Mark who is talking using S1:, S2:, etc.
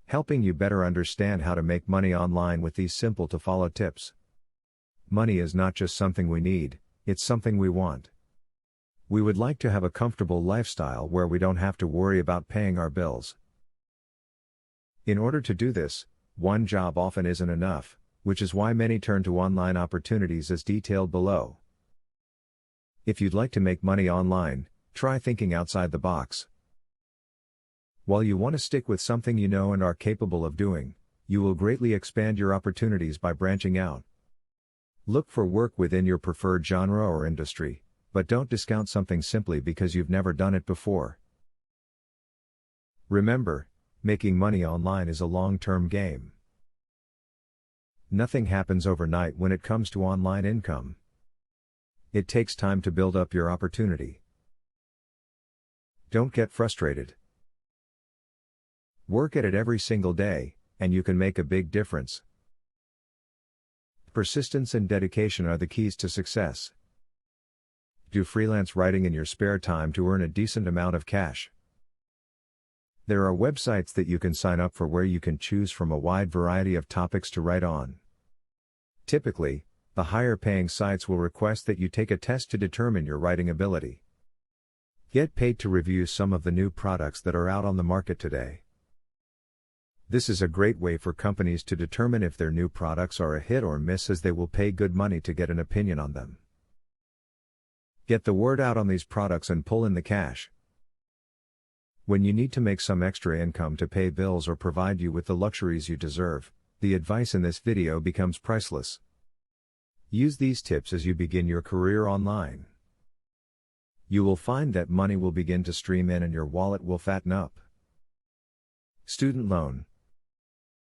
S1: helping you better understand how to make money online with these simple to follow tips. Money is not just something we need, it's something we want. We would like to have a comfortable lifestyle where we don't have to worry about paying our bills. In order to do this, one job often isn't enough, which is why many turn to online opportunities as detailed below. If you'd like to make money online, try thinking outside the box. While you want to stick with something you know and are capable of doing, you will greatly expand your opportunities by branching out. Look for work within your preferred genre or industry, but don't discount something simply because you've never done it before. Remember, making money online is a long-term game. Nothing happens overnight when it comes to online income. It takes time to build up your opportunity. Don't get frustrated. Work at it every single day, and you can make a big difference. Persistence and dedication are the keys to success. Do freelance writing in your spare time to earn a decent amount of cash. There are websites that you can sign up for where you can choose from a wide variety of topics to write on. Typically, the higher paying sites will request that you take a test to determine your writing ability. Get paid to review some of the new products that are out on the market today. This is a great way for companies to determine if their new products are a hit or miss, as they will pay good money to get an opinion on them. Get the word out on these products and pull in the cash. When you need to make some extra income to pay bills or provide you with the luxuries you deserve, the advice in this video becomes priceless. Use these tips as you begin your career online. You will find that money will begin to stream in and your wallet will fatten up. Student loan.